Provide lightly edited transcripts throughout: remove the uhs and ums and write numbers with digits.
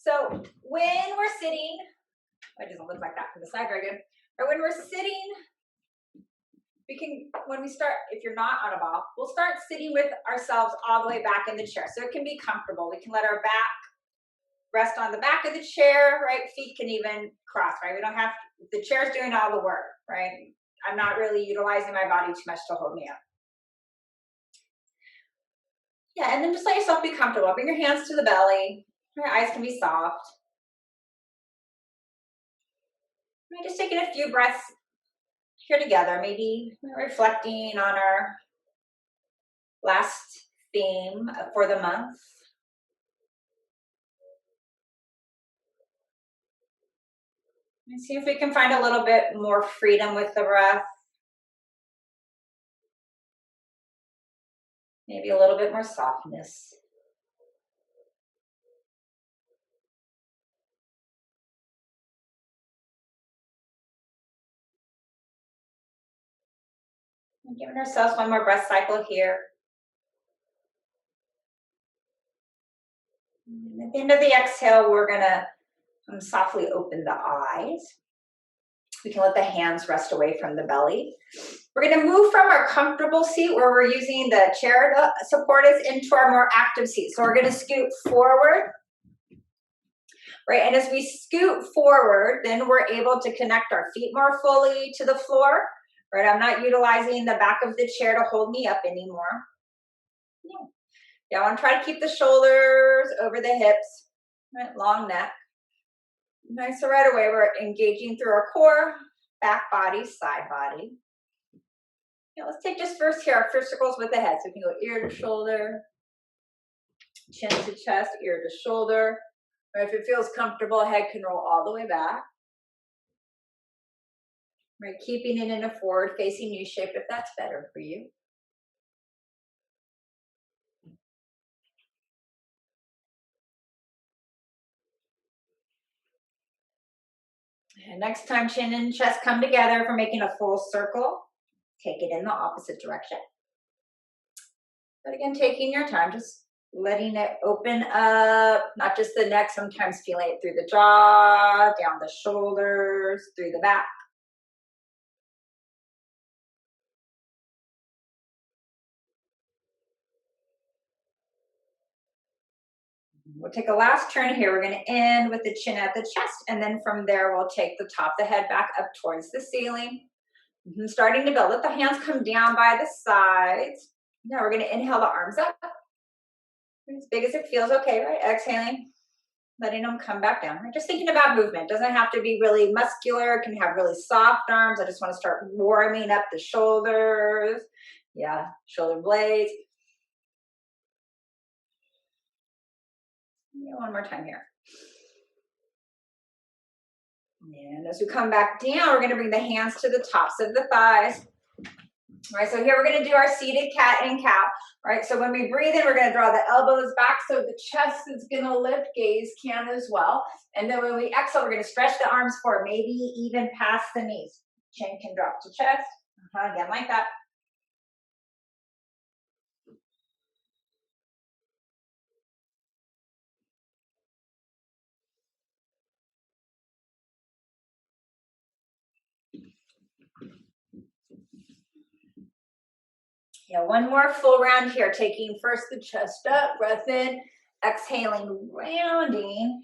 So when we're sitting, it doesn't look like that from the side very good, but when we're sitting, we can, when we start, if you're not on a ball, we'll start sitting with ourselves all the way back in the chair. So it can be comfortable. We can let our back rest on the back of the chair, right? Feet can even cross, right? We don't have to, the chair's doing all the work, right? I'm not really utilizing my body too much to hold me up. Yeah, and then just let yourself be comfortable. Bring your hands to the belly. Your eyes can be soft. Right, just taking a few breaths here together, maybe reflecting on our last theme for the month. And see if we can find a little bit more freedom with the breath. Maybe a little bit more softness. And giving ourselves one more breath cycle here. And at the end of the exhale, we're gonna softly open the eyes. We can let the hands rest away from the belly. We're gonna move from our comfortable seat where we're using the chair to support us into our more active seat. So we're gonna scoot forward, right? And as we scoot forward, then we're able to connect our feet more fully to the floor, right? I'm not utilizing the back of the chair to hold me up anymore. Yeah, I wanna try to keep the shoulders over the hips, right? Long neck. Nice, so right away we're engaging through our core, back body, side body. Yeah, let's take just first here, our first circles with the head. So we can go ear to shoulder, chin to chest, ear to shoulder. Or if it feels comfortable, head can roll all the way back. Right, keeping it in a forward facing U shape if that's better for you. And next time chin and chest come together for making a full circle, take it in the opposite direction. But again, taking your time, just letting it open up, not just the neck, sometimes feeling it through the jaw, down the shoulders, through the back. We'll take a last turn here. We're going to end with the chin at the chest, and then from there, we'll take the top of the head back up towards the ceiling. Starting to build. Let the hands come down by the sides. Now we're going to inhale the arms up. As big as it feels, okay, right? Exhaling, letting them come back down. Right? Just thinking about movement. Doesn't have to be really muscular. It can have really soft arms. I just want to start warming up the shoulders. Yeah, shoulder blades. Yeah, one more time here. And as we come back down, we're going to bring the hands to the tops of the thighs. All right, so here we're going to do our seated cat and cow. All right, so when we breathe in, we're going to draw the elbows back so the chest is going to lift, gaze can as well. And then when we exhale, we're going to stretch the arms forward, maybe even past the knees. Chin can drop to chest. Again, like that. Yeah, one more full round here, taking first the chest up, breath in, exhaling, rounding,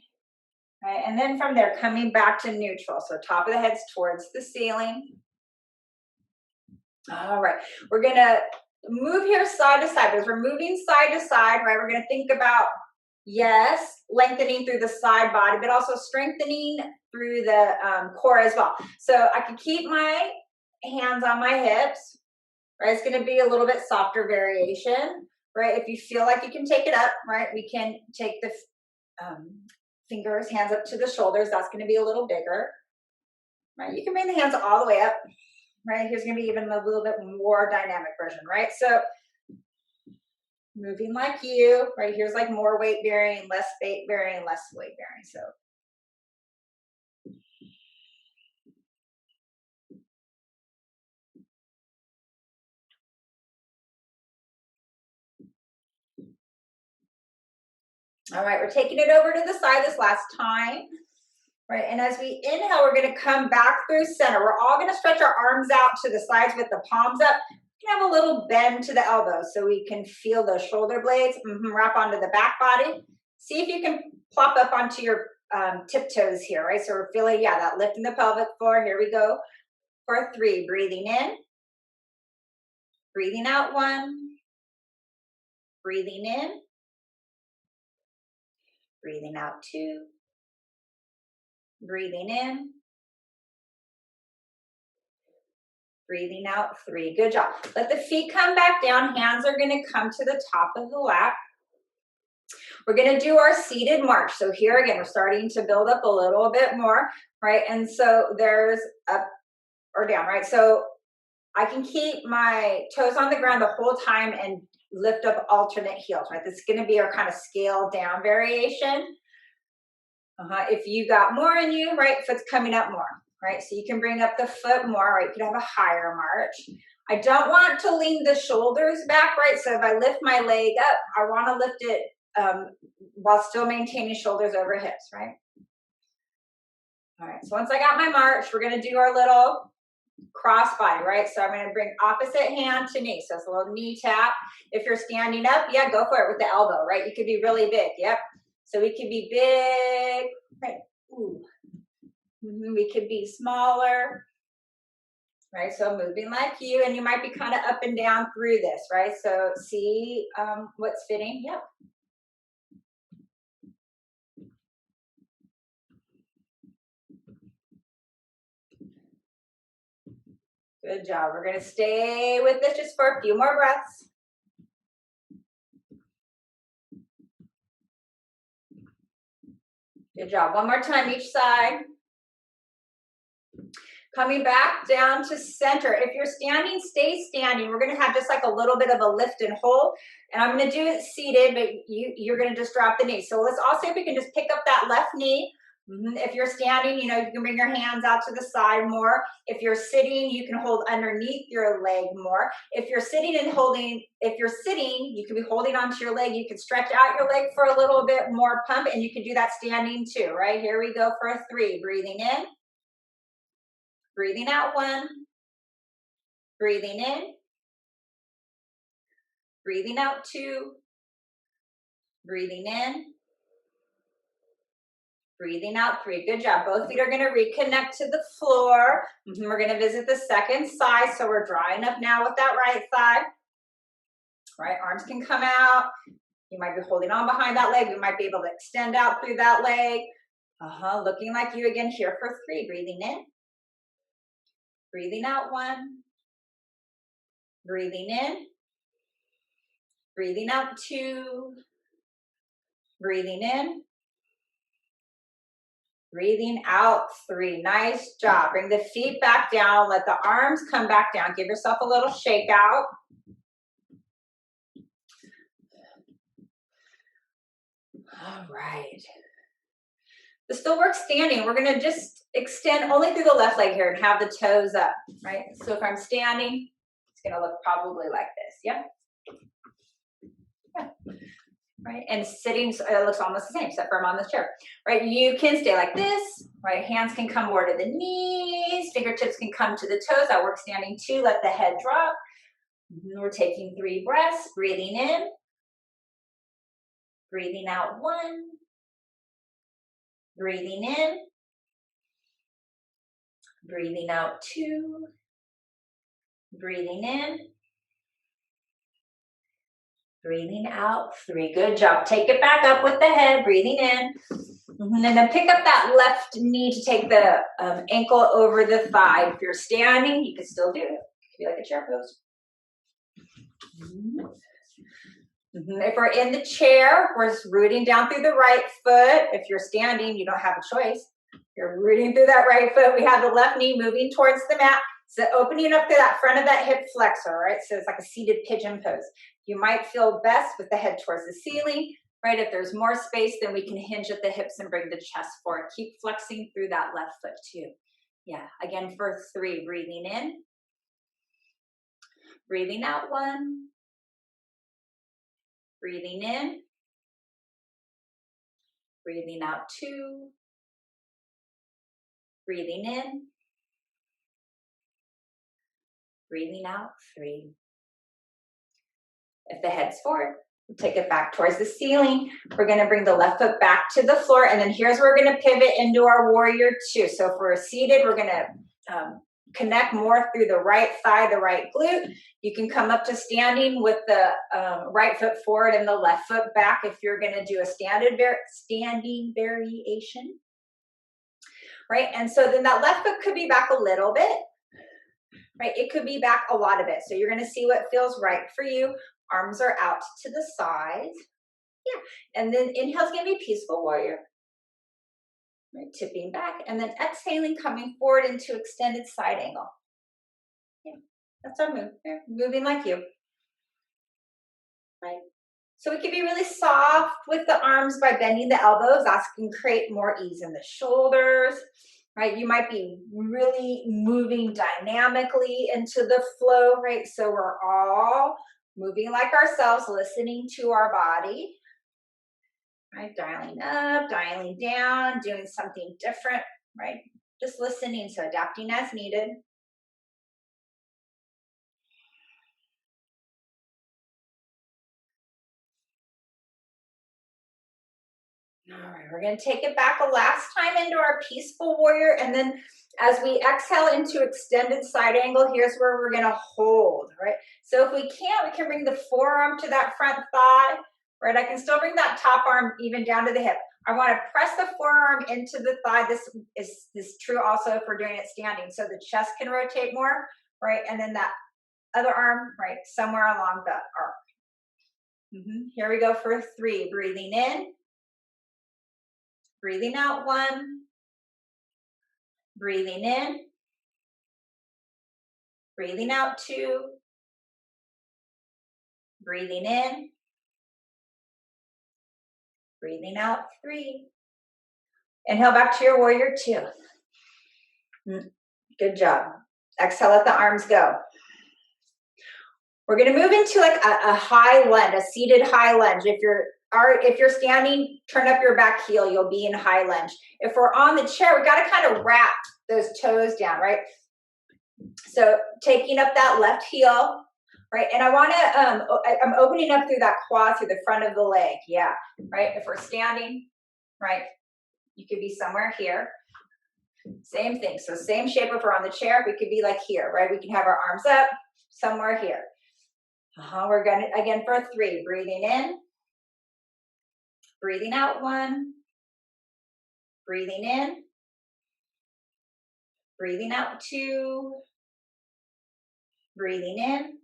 right? And then from there, coming back to neutral. So top of the head's towards the ceiling. All right, we're gonna move here side to side. As we're moving side to side, right, we're gonna think about, yes, lengthening through the side body, but also strengthening through the core as well. So I can keep my hands on my hips, right? It's going to be a little bit softer variation, right? If you feel like you can take it up, right? We can take the fingers, hands up to the shoulders. That's going to be a little bigger, right? You can bring the hands all the way up, right? Here's going to be even a little bit more dynamic version, right? So moving like you, right? Here's like more weight bearing, less weight bearing, less weight bearing. So All right, we're taking it over to the side this last time. Right, and as we inhale, we're going to come back through center. We're all going to stretch our arms out to the sides with the palms up. You can have a little bend to the elbows so we can feel those shoulder blades. Wrap onto the back body. See if you can plop up onto your tiptoes here, right? So we're feeling, yeah, that lift in the pelvic floor. Here we go for 3. Breathing in. Breathing out 1. Breathing in. Breathing out 2. Breathing in. Breathing out 3. Good job. Let the feet come back down. Hands are going to come to the top of the lap. We're going to do our seated march. So here again, we're starting to build up a little bit more, right? And so there's up or down, right? So I can keep my toes on the ground the whole time and lift up alternate heels, right? This is going to be our kind of scale down variation. If you got more in you, right, foot's coming up more, right? So you can bring up the foot more, right? You could have a higher march. I don't want to lean the shoulders back, right? So if I lift my leg up, I want to lift it while still maintaining shoulders over hips, right? All right, so once I got my march, we're going to do our little cross body, right? So I'm going to bring opposite hand to knee. So it's a little knee tap. If you're standing up, yeah, go for it with the elbow, right? You could be really big. Yep. So we could be big, right? Ooh. We could be smaller, right? So moving like you, and you might be kind of up and down through this, right? So see what's fitting. Yep. Good job. We're going to stay with this just for a few more breaths. Good job. One more time each side. Coming back down to center. If you're standing, stay standing. We're going to have just like a little bit of a lift and hold. And I'm going to do it seated, but you're going to just drop the knee. So let's also, if we can just pick up that left knee. If you're standing, you can bring your hands out to the side more. If you're sitting, you can hold underneath your leg more. If you're sitting, you can be holding onto your leg. You can stretch out your leg for a little bit more pump, and you can do that standing too, right? Here we go for a 3. Breathing in. Breathing out 1. Breathing in. Breathing out 2. Breathing in. Breathing out 3. Good job. Both feet are going to reconnect to the floor. We're going to visit the second side. So we're drawing up now with that right side. Right, arms can come out. You might be holding on behind that leg. You might be able to extend out through that leg. Looking like you again here for 3. Breathing in. Breathing out 1. Breathing in. Breathing out 2. Breathing in. Breathing out 3. Nice job. Bring the feet back down. Let the arms come back down. Give yourself a little shake out. All right. This still works standing. We're going to just extend only through the left leg here and have the toes up, right? So if I'm standing, it's going to look probably like this. Yeah. Right. And sitting, it looks almost the same, except for I'm on this chair, right? You can stay like this, right? Hands can come more to the knees. Fingertips can come to the toes. That works standing too. Let the head drop. We're taking 3 breaths. Breathing in. Breathing out 1. Breathing in. Breathing out 2. Breathing in. Breathing out 3. Good job. Take it back up with the head. Breathing in. And then pick up that left knee to take the ankle over the thigh. If you're standing, you can still do it. It could be like a chair pose. If we're in the chair, we're just rooting down through the right foot. If you're standing, you don't have a choice. You're rooting through that right foot. We have the left knee moving towards the mat. So opening up to that front of that hip flexor, right? So it's like a seated pigeon pose. You might feel best with the head towards the ceiling, right? If there's more space, then we can hinge at the hips and bring the chest forward. Keep flexing through that left foot too. Yeah, again for 3, breathing in. Breathing out 1. Breathing in. Breathing out 2. Breathing in. Breathing out 3. If the head's forward, take it back towards the ceiling. We're going to bring the left foot back to the floor. And then here's where we're going to pivot into our warrior 2. So if we're seated, we're going to connect more through the right thigh, the right glute. You can come up to standing with the right foot forward and the left foot back if you're going to do a standing variation. Right? And so then that left foot could be back a little bit. Right? It could be back a lot of it. So you're going to see what feels right for you. Arms are out to the sides. Yeah. And then inhale's going to be peaceful warrior. Right? Tipping back. And then exhaling, coming forward into extended side angle. Yeah. That's our move. There. Moving like you. Right? So we can be really soft with the arms by bending the elbows. That can create more ease in the shoulders. Right? You might be really moving dynamically into the flow, right? So we're all moving like ourselves, listening to our body, right? Dialing up, dialing down, doing something different, right? Just listening, so adapting as needed. All right, we're going to take it back a last time into our peaceful warrior. And then as we exhale into extended side angle, here's where we're going to hold, right? So if we can bring the forearm to that front thigh, right? I can still bring that top arm even down to the hip. I want to press the forearm into the thigh. This is true also if we're doing it standing. So the chest can rotate more, right? And then that other arm, right, somewhere along the arc. Here we go for 3. Breathing in. Breathing out 1. Breathing in. Breathing out 2. Breathing in. Breathing out 3. Inhale back to your warrior 2. Good job. Exhale, let the arms go. We're going to move into like a high lunge, a seated high lunge. If you're standing, turn up your back heel, you'll be in high lunge. If we're on the chair, we got to kind of wrap those toes down, right? So taking up that left heel, right? And I want to, I'm opening up through that quad, through the front of the leg. Yeah, right? If we're standing, right, you could be somewhere here. Same thing. So same shape if we're on the chair, we could be like here, right? We can have our arms up somewhere here. We're going to, again, for 3, breathing in, breathing out 1, breathing in, breathing out 2, breathing in,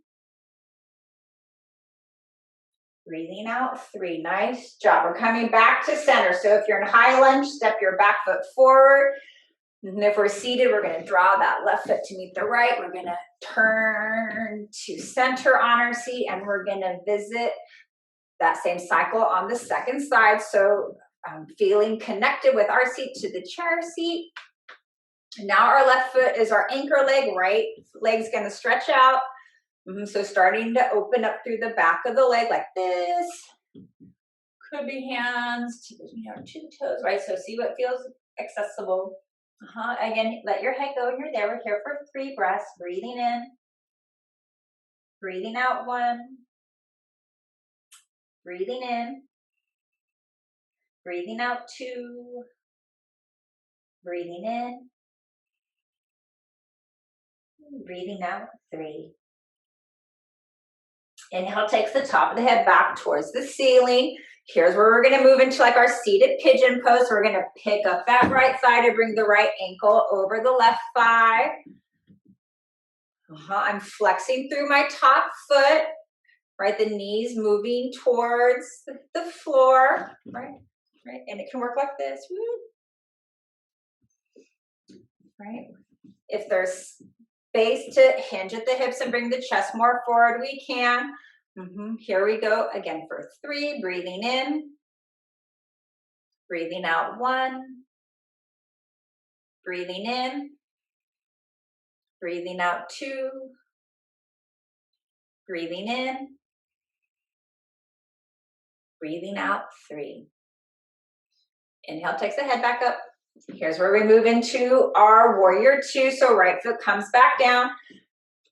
breathing out 3. Nice job. We're coming back to center. So if you're in high lunge, step your back foot forward. And if we're seated, we're going to draw that left foot to meet the right. We're going to turn to center on our seat, and we're going to visit that same cycle on the second side. So feeling connected with our seat to the chair seat. Now our left foot is our anchor leg, right leg's going to stretch out. So starting to open up through the back of the leg like this. Could be hands to the toes, right? So see what feels accessible. Again, let your head go when you're there. We're here for 3 breaths. Breathing in. Breathing out 1. Breathing in. Breathing out 2. Breathing in. Breathing out 3. Inhale takes the top of the head back towards the ceiling. Here's where we're going to move into like our seated pigeon pose. We're going to pick up that right thigh to bring the right ankle over the left thigh. I'm flexing through my top foot, right? The knees moving towards the floor, right? And it can work like this, right? If there's space to hinge at the hips and bring the chest more forward, we can. Here we go again for 3, breathing in, breathing out 1, breathing in, breathing out 2, breathing in, breathing out 3. Inhale, takes the head back up. Here's where we move into our warrior two. So right foot comes back down.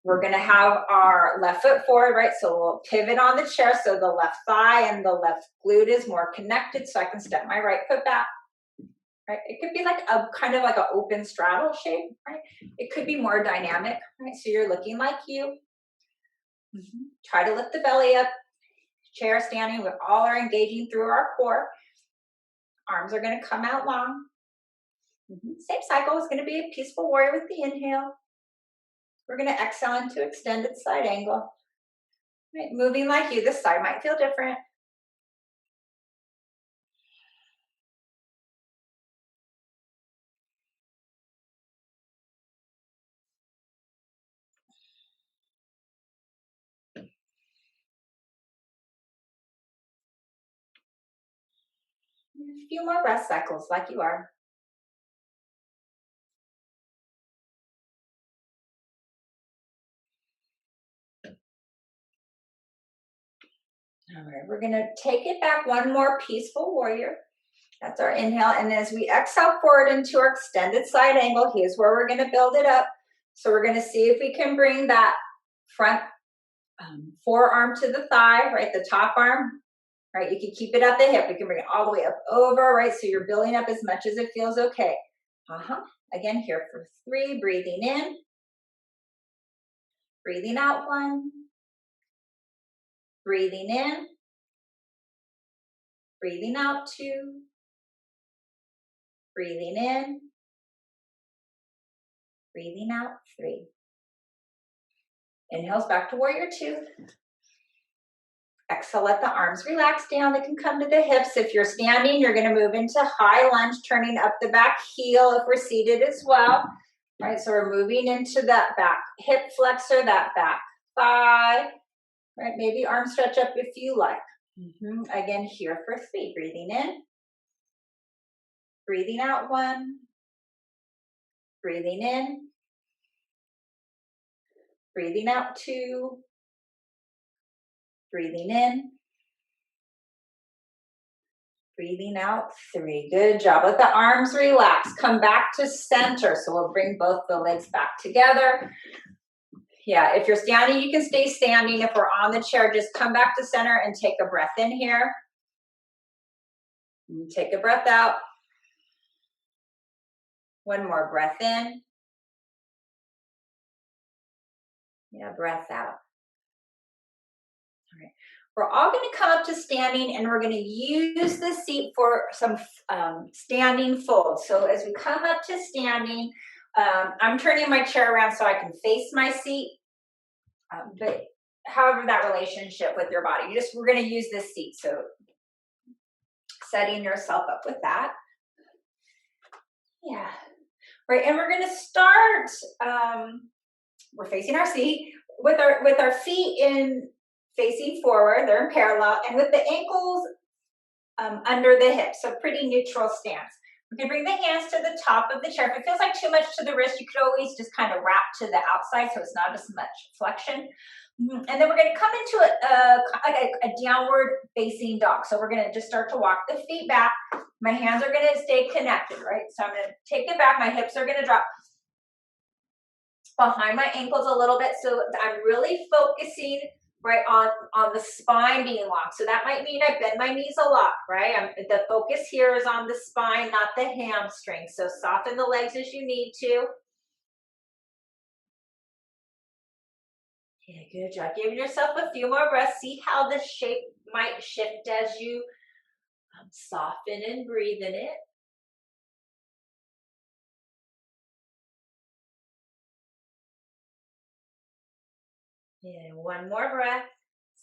We're going to have our left foot forward, right? So we'll pivot on the chair. So the left thigh and the left glute is more connected. So I can step my right foot back, right? It could be like a kind of like an open straddle shape, right? It could be more dynamic, right? So you're looking like you. Try to lift the belly up. Chair, standing, we all are engaging through our core. Arms are going to come out long. Same cycle. It's going to be a peaceful warrior with the inhale. We're going to exhale into extended side angle. Right, moving like you. This side might feel different. A few more breath cycles like you are. All right, we're going to take it back. One more peaceful warrior. That's our inhale. And as we exhale forward into our extended side angle, here's where we're going to build it up. So we're going to see if we can bring that front forearm to the thigh, right? The top arm, right? You can keep it at the hip. You can bring it all the way up over, right? So you're building up as much as it feels okay. Again, here for 3, breathing in. Breathing out 1. Breathing in. Breathing out 2. Breathing in. Breathing out 3. Inhales back to warrior 2. Exhale, let the arms relax down. They can come to the hips. If you're standing, you're going to move into high lunge, turning up the back heel if we're seated as well. All right, so we're moving into that back hip flexor, that back thigh. Right, maybe arm stretch up if you like. Again, here for 3. Breathing in. Breathing out 1. Breathing in. Breathing out 2. Breathing in. Breathing out 3. Good job. Let the arms relax. Come back to center. So we'll bring both the legs back together. Yeah, if you're standing, you can stay standing. If we're on the chair, just come back to center and take a breath in here. Take a breath out. One more breath in. Yeah, breath out. All right. We're all going to come up to standing, and we're going to use the seat for some standing folds. So as we come up to standing, I'm turning my chair around so I can face my seat. But however that relationship with your body, we're going to use this seat. So setting yourself up with that. Yeah. Right. And we're going to start, we're facing our seat with our feet in facing forward. They're in parallel, and with the ankles under the hips. So pretty neutral stance. We can bring the hands to the top of the chair. If it feels like too much to the wrist, you could always just kind of wrap to the outside so it's not as much flexion. And then we're going to come into a downward facing dog. So we're going to just start to walk the feet back. My hands are going to stay connected, right? So I'm going to take it back. My hips are going to drop behind my ankles a little bit. So I'm really focusing right on the spine being long. So that might mean I bend my knees a lot, right? The focus here is on the spine, not the hamstring. So soften the legs as you need to. Yeah, good job. Give yourself a few more breaths. See how the shape might shift as you soften and breathe in it. And one more breath.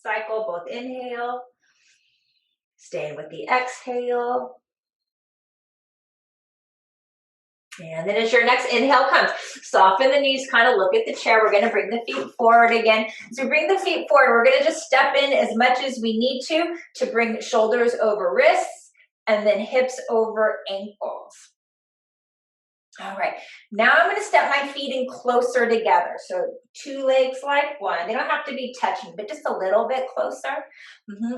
Cycle, both inhale. Staying with the exhale. And then as your next inhale comes, soften the knees, kind of look at the chair. We're going to bring the feet forward again. So bring the feet forward. We're going to just step in as much as we need to bring shoulders over wrists and then hips over ankles. All right, now I'm going to step my feet in closer together. So 2 legs like one. They don't have to be touching, but just a little bit closer.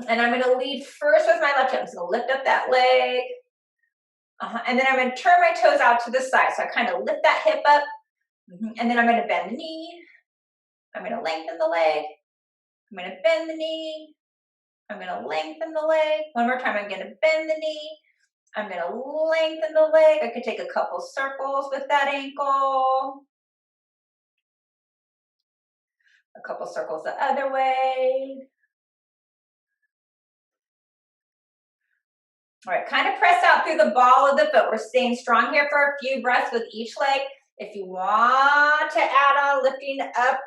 And I'm going to lead first with my left hip. I'm just going to lift up that leg. And then I'm going to turn my toes out to the side. So I kind of lift that hip up. And then I'm going to bend the knee. I'm going to lengthen the leg. I'm going to bend the knee. I'm going to lengthen the leg. One more time. I'm going to bend the knee. I'm going to lengthen the leg. I could take a couple circles with that ankle. A couple circles the other way. All right, kind of press out through the ball of the foot. We're staying strong here for a few breaths with each leg. If you want to add on lifting up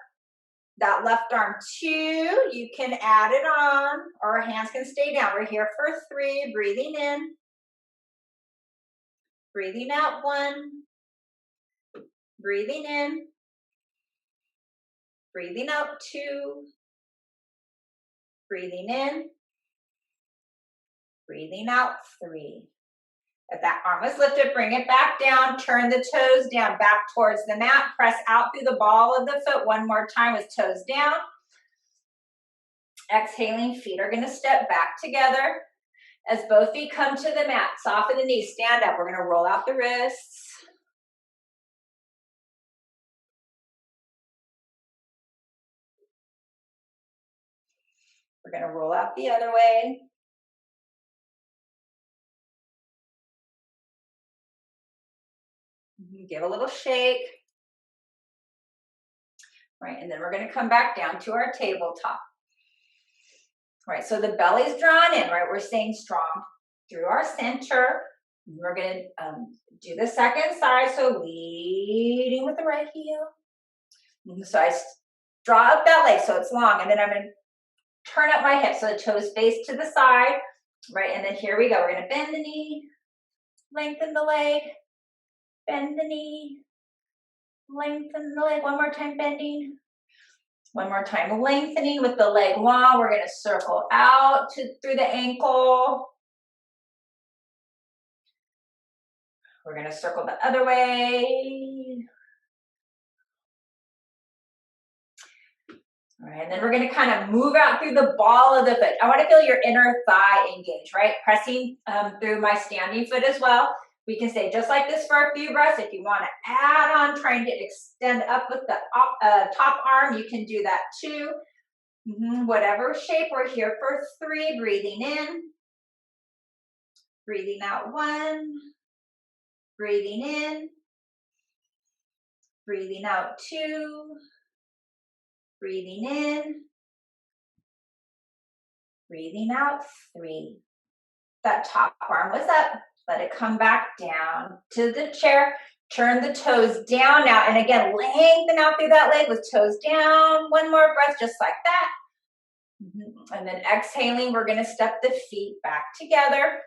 that left arm 2, you can add it on, or our hands can stay down. We're here for 3, breathing in, breathing out 1, breathing in, breathing out 2, breathing in, breathing out 3. If that arm was lifted, bring it back down, turn the toes down, back towards the mat, press out through the ball of the foot one more time with toes down. Exhaling, feet are going to step back together. As both feet come to the mat, soften the knees, stand up. We're going to roll out the wrists. We're going to roll out the other way. Give a little shake. Right, and then we're going to come back down to our tabletop. Right, so the belly's drawn in, right? We're staying strong through our center. We're going to do the second side, so leading with the right heel. So I draw up that leg so it's long, and then I'm going to turn up my hips so the toes face to the side, right? And then here we go. We're going to bend the knee, lengthen the leg, bend the knee, lengthen the leg. One more time, bending. One more time, lengthening with the leg long. We're going to circle out through the ankle. We're going to circle the other way. All right, and then we're going to kind of move out through the ball of the foot. I want to feel your inner thigh engage, right? Pressing through my standing foot as well. We can stay just like this for a few breaths. If you want to add on, trying to extend up with the top arm, you can do that too. Whatever shape, we're here for 3. Breathing in, breathing out 1, breathing in, breathing out 2, breathing in, breathing out 3. That top arm was up. Let it come back down to the chair. Turn the toes down now. And again, lengthen out through that leg with toes down. One more breath, just like that. And then exhaling, we're going to step the feet back together.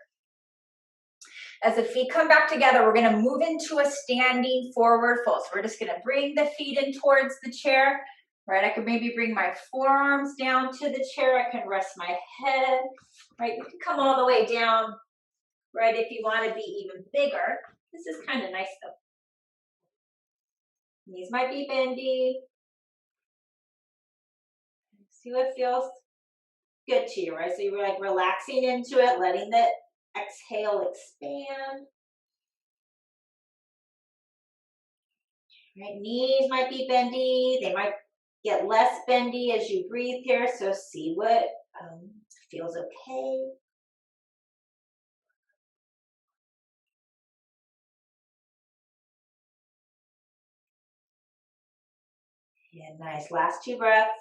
As the feet come back together, we're going to move into a standing forward fold. So we're just going to bring the feet in towards the chair. Right, I could maybe bring my forearms down to the chair. I can rest my head. Right, you can come all the way down. Right, if you want to be even bigger. This is kind of nice though. Knees might be bendy. See what feels good to you, right? So you're like relaxing into it, letting the exhale expand. Right, knees might be bendy. They might get less bendy as you breathe here. So see what feels okay. Yeah, nice. Last 2 breaths.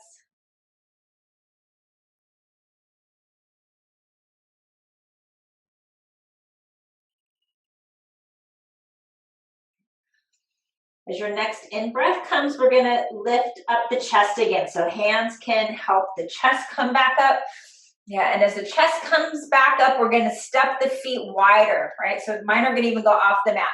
As your next in-breath comes, we're going to lift up the chest again. So hands can help the chest come back up. Yeah, and as the chest comes back up, we're going to step the feet wider, right? So mine are going to even go off the mat.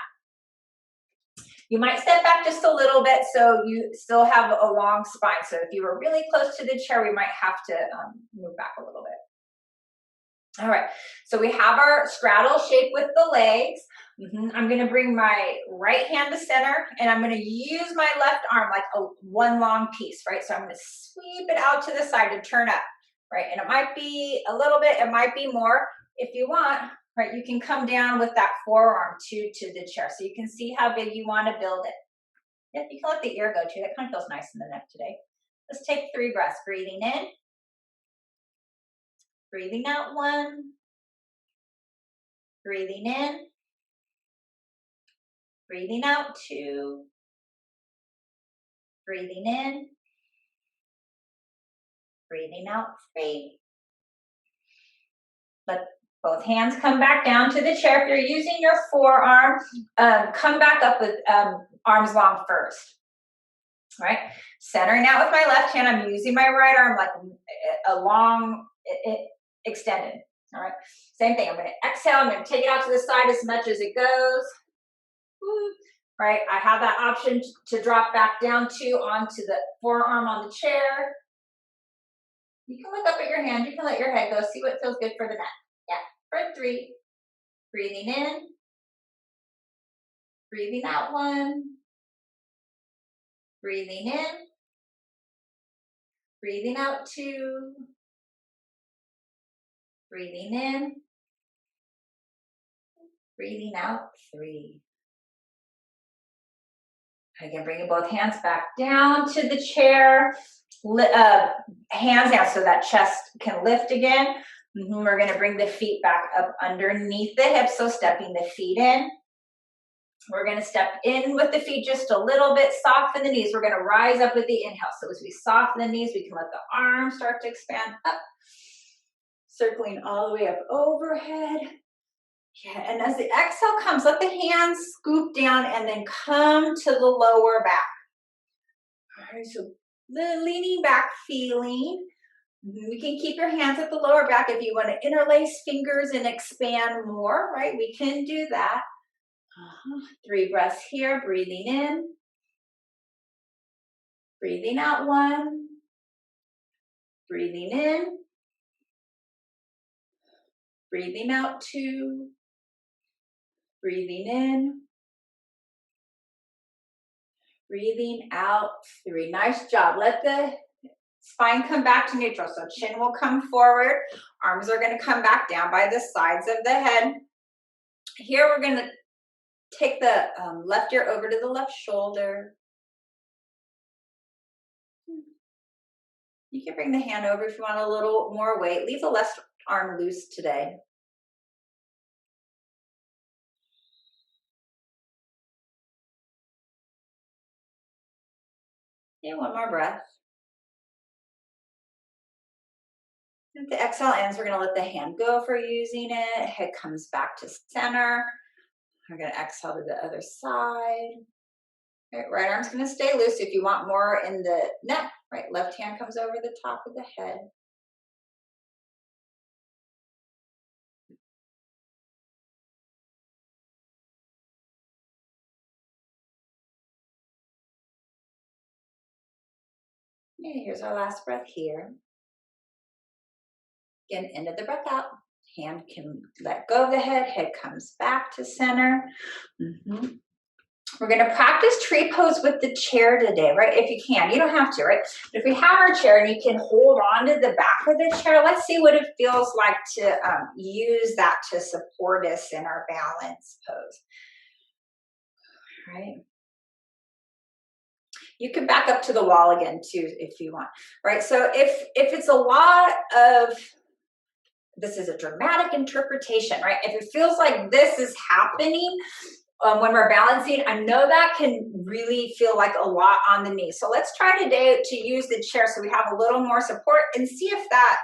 You might step back just a little bit so you still have a long spine. So if you were really close to the chair, we might have to move back a little bit. All right, so we have our straddle shape with the legs. I'm going to bring my right hand to center, and I'm going to use my left arm like one long piece, right? So I'm going to sweep it out to the side to turn up, right? And it might be a little bit, it might be more. If you want, right? You can come down with that forearm to the chair. So you can see how big you want to build it. Yep, you can let the ear go too. That kind of feels nice in the neck today. Let's take 3 breaths. Breathing in. Breathing out 1. Breathing in. Breathing out 2. Breathing in. Breathing out 3. Let both hands come back down to the chair. If you're using your forearm, come back up with arms long first. All right, centering out with my left hand. I'm using my right arm like a long, extended. All right, same thing. I'm going to exhale. I'm going to take it out to the side as much as it goes. Woo. Right, I have that option to drop back down onto the forearm on the chair. You can look up at your hand. You can let your head go. See what feels good for the neck. Yeah, for 3. Breathing in. Breathing out 1. Breathing in. Breathing out 2. Breathing in. Breathing out 3. Again, bringing both hands back down to the chair. Hands down so that chest can lift again. We're going to bring the feet back up underneath the hips, so stepping the feet in. We're going to step in with the feet just a little bit, soften the knees. We're going to rise up with the inhale. So as we soften the knees, we can let the arms start to expand up, circling all the way up overhead. Yeah, and as the exhale comes, let the hands scoop down and then come to the lower back. All right, so the leaning back feeling. We can keep your hands at the lower back. If you want to interlace fingers and expand more, right, we can do that. 3 breaths here, breathing in. Breathing out 1. Breathing in. Breathing out 2. Breathing in. Breathing out 3. Nice job. Let the spine come back to neutral. So chin will come forward. Arms are going to come back down by the sides of the head. Here we're going to take the left ear over to the left shoulder. You can bring the hand over if you want a little more weight. Leave the left arm loose today. Okay, one more breath. At the exhale ends, we're going to let the hand go for using it. Head comes back to center. We're going to exhale to the other side. Right arm's going to stay loose. If you want more in the neck, right, left hand comes over the top of the head. Okay, here's our last breath here. Again, end of the breath out. Hand can let go of the head comes back to center. We're going to practice tree pose with the chair today, right? If you can, you don't have to, right? But if we have our chair and you can hold on to the back of the chair, let's see what it feels like to use that to support us in our balance pose. All right. You can back up to the wall again too if you want, right? So if it's a lot of, this is a dramatic interpretation, right? If it feels like this is happening when we're balancing, I know that can really feel like a lot on the knees. So let's try today to use the chair so we have a little more support and see if that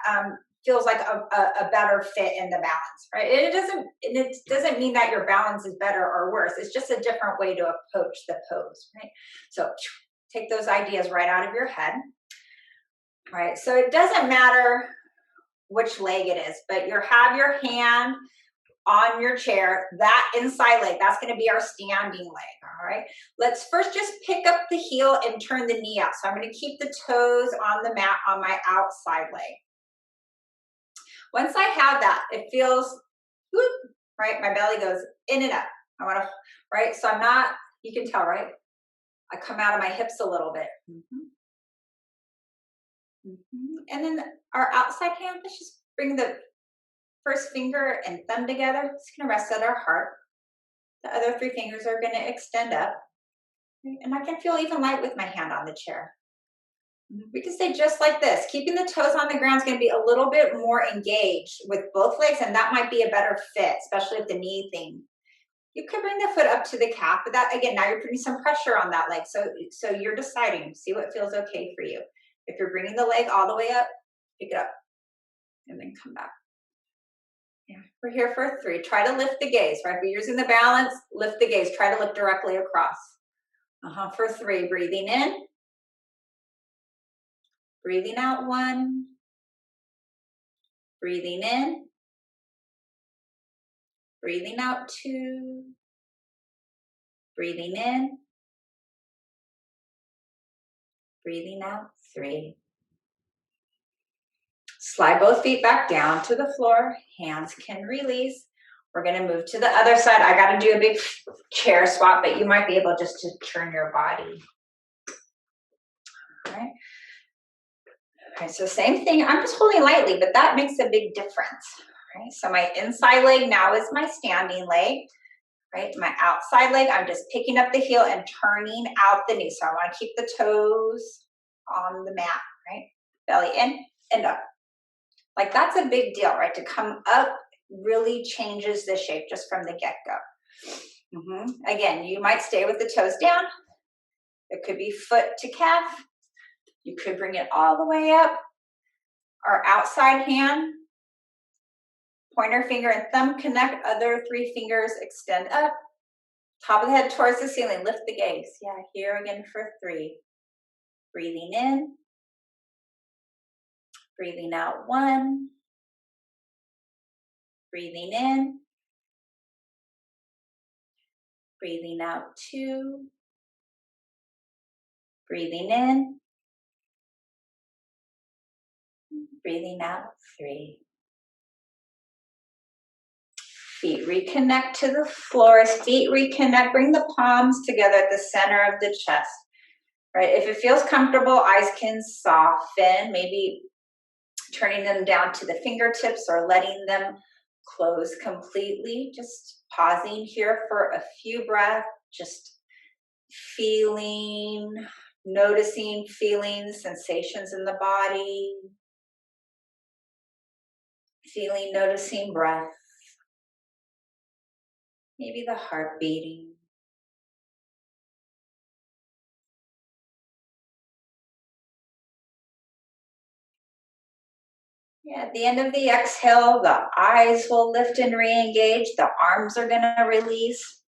feels like a better fit in the balance, right? It doesn't mean that your balance is better or worse. It's just a different way to approach the pose, right? So take those ideas right out of your head. All right, so it doesn't matter which leg it is, but you have your hand on your chair, that inside leg, that's going to be our standing leg. All right, let's first just pick up the heel and turn the knee out. So I'm going to keep the toes on the mat on my outside leg. Once I have that, it feels, whoop, right? My belly goes in and up. I want to, right? So I'm not, you can tell, right? I come out of my hips a little bit. And then our outside hand, let's just bring the first finger and thumb together. It's gonna rest at our heart. The other 3 fingers are gonna extend up. And I can feel even light with my hand on the chair. We can stay just like this. Keeping the toes on the ground is going to be a little bit more engaged with both legs, and that might be a better fit, especially with the knee thing. You could bring the foot up to the calf, but that, again, now you're putting some pressure on that leg. So you're deciding, see what feels okay for you. If you're bringing the leg all the way up, pick it up and then come back. Yeah, we're here for 3. Try to lift the gaze, right? If you're using the balance, lift the gaze. Try to look directly across. For 3, breathing in. Breathing out 1. Breathing in. Breathing out 2. Breathing in. Breathing out 3. Slide both feet back down to the floor. Hands can release. We're going to move to the other side. I got to do a big chair swap, but you might be able just to turn your body. All right. All right, so same thing. I'm just holding lightly, but that makes a big difference. Right? So my inside leg now is my standing leg. Right? My outside leg, I'm just picking up the heel and turning out the knee. So I want to keep the toes on the mat, right? Belly in and up. Like that's a big deal, right? To come up really changes the shape just from the get-go. Again, you might stay with the toes down. It could be foot to calf. You could bring it all the way up. Our outside hand, pointer finger and thumb connect. Other 3 fingers extend up. Top of the head towards the ceiling. Lift the gaze. Yeah, here again for 3. Breathing in. Breathing out 1. Breathing in. Breathing out 2. Breathing in. Breathing out 3. Feet reconnect to the floor. As feet reconnect, bring the palms together at the center of the chest. Right? If it feels comfortable, eyes can soften, maybe turning them down to the fingertips or letting them close completely. Just pausing here for a few breaths, just feeling, noticing feelings, sensations in the body. Feeling, noticing breath. Maybe the heart beating. Yeah, at the end of the exhale, the eyes will lift and re-engage. The arms are going to release.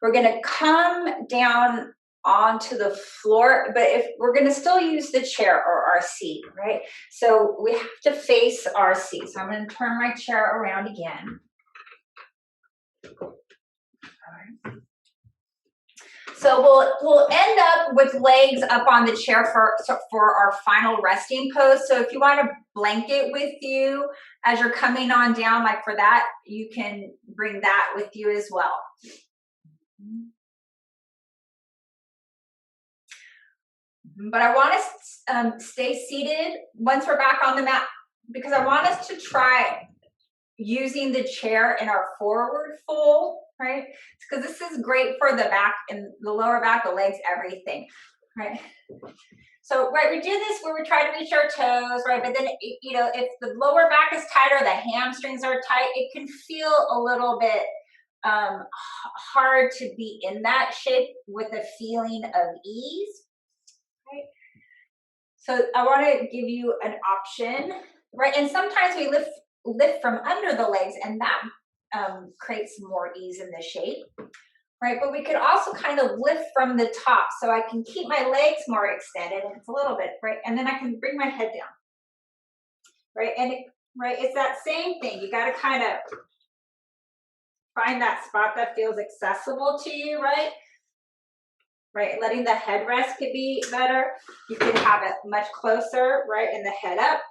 We're going to come down onto the floor, but if we're going to still use the chair or our seat, right? So we have to face our seat. So I'm going to turn my chair around again. All right. So we'll end up with legs up on the chair for our final resting pose. So if you want a blanket with you as you're coming on down, like for that, you can bring that with you as well. But I want us to stay seated once we're back on the mat, because I want us to try using the chair in our forward fold, right? Because this is great for the back and the lower back, the legs, everything, right? So, right, we do this where we try to reach our toes, right? But then, you know, if the lower back is tight or the hamstrings are tight, it can feel a little bit hard to be in that shape with a feeling of ease, right? So I want to give you an option, right? And sometimes we lift from under the legs, and that creates more ease in the shape, right? But we could also kind of lift from the top, so I can keep my legs more extended, and it's a little bit, right? And then I can bring my head down, right? And it's that same thing. You got to kind of find that spot that feels accessible to you, right? Right, letting the head rest could be better. You can have it much closer, right, and the head up.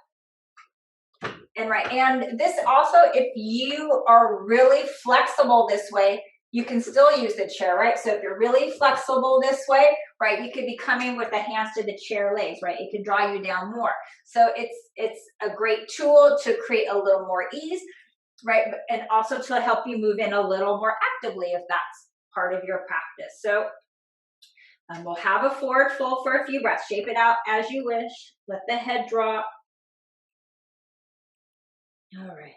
And right, and this also, if you are really flexible this way, you can still use the chair, right? So if you're really flexible this way, right? You could be coming with the hands to the chair legs, right? It can draw you down more. So it's a great tool to create a little more ease, right? And also to help you move in a little more actively if that's part of your practice. So we'll have a forward fold for a few breaths. Shape it out as you wish. Let the head drop. All right.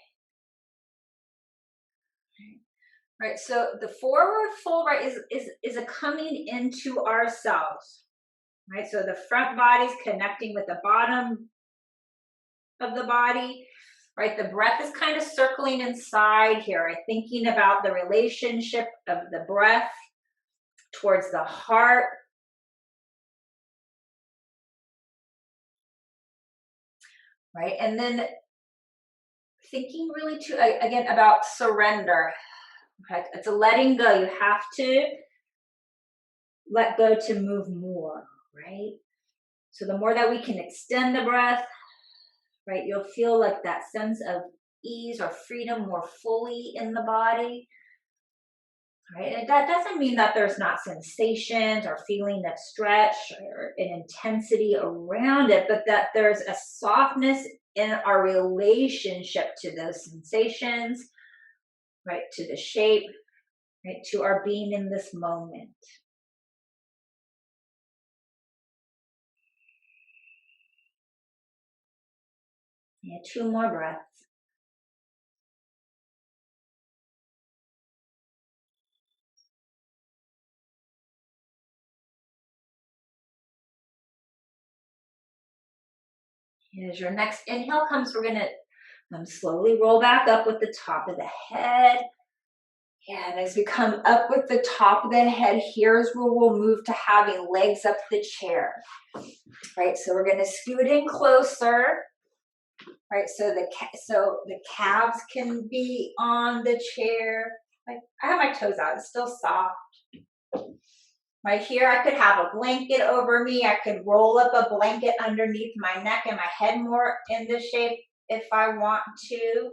Right, so the forward fold, right, is a coming into ourselves, right? So the front body's connecting with the bottom of the body, right? The breath is kind of circling inside here, right? Thinking about the relationship of the breath towards the heart. Right, and then thinking really too, again, about surrender. Okay, it's a letting go. You have to let go to move more, right? So the more that we can extend the breath, right, you'll feel like that sense of ease or freedom more fully in the body, right? And that doesn't mean that there's not sensations or feeling of stretch or an intensity around it, but that there's a softness in our relationship to those sensations, right, to the shape, right, to our being in this moment. Yeah, 2 more breaths. As your next inhale comes, we're going to slowly roll back up with the top of the head. Yeah, and as we come up with the top of the head, here's where we'll move to having legs up the chair. Right, so we're going to scoot in closer. Right, so the calves can be on the chair. Like I have my toes out; it's still soft. Right here, I could have a blanket over me. I could roll up a blanket underneath my neck and my head more in this shape if I want to.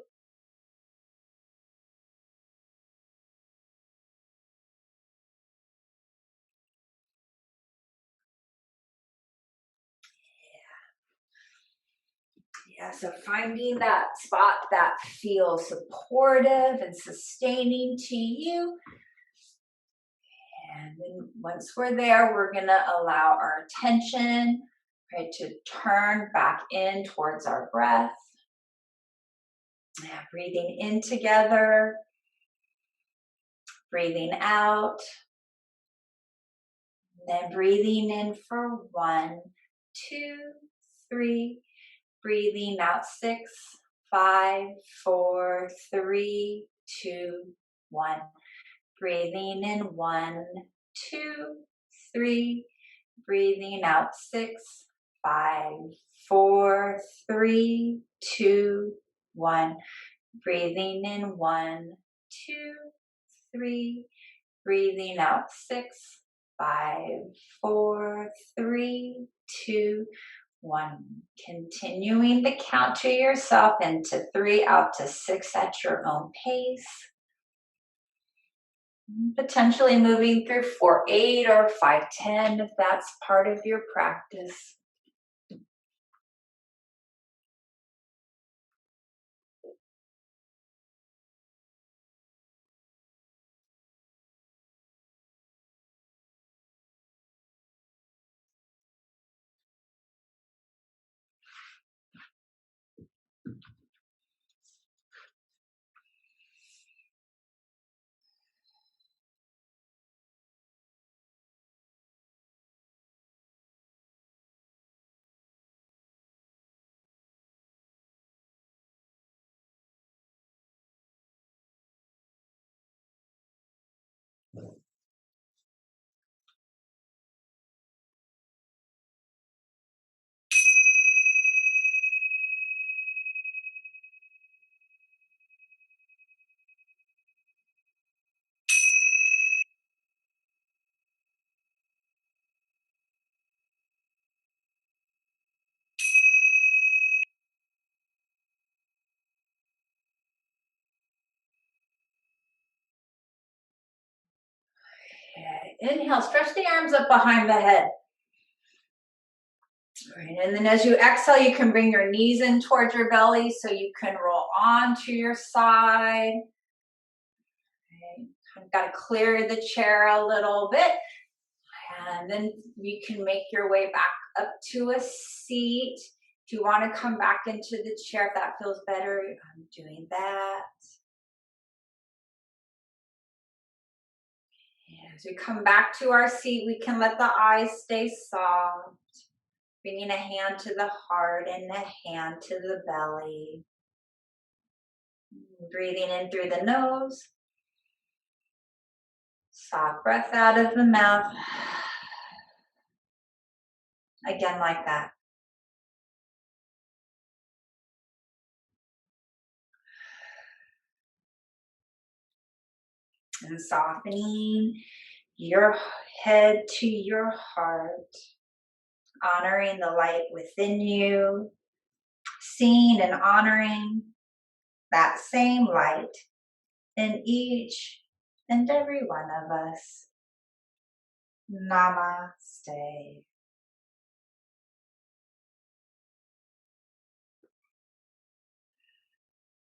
Yeah, so finding that spot that feels supportive and sustaining to you. And then once we're there, we're going to allow our attention, right, to turn back in towards our breath. Yeah, breathing in together, breathing out, then breathing in for 1, 2, 3, breathing out 6, 5, 4, 3, 2, 1. Breathing in 1, 2, 3, breathing out 6, 5, 4, 3, 2, 1. Breathing in 1, 2, 3, breathing out 6, 5, 4, 3, 2, 1. Continuing the count to yourself into 3 out to 6 at your own pace. Potentially moving through 4-8 or 5-10 if that's part of your practice. Inhale, stretch the arms up behind the head. All right, and then as you exhale, you can bring your knees in towards your belly so you can roll onto your side. Okay. I've got to clear the chair a little bit. And then you can make your way back up to a seat. If you want to come back into the chair, if that feels better, I'm doing that. As we come back to our seat, we can let the eyes stay soft. Bringing a hand to the heart and a hand to the belly. Breathing in through the nose. Soft breath out of the mouth. Again, like that. And softening your head to your heart. Honoring the light within you. Seeing and honoring that same light in each and every one of us. Namaste.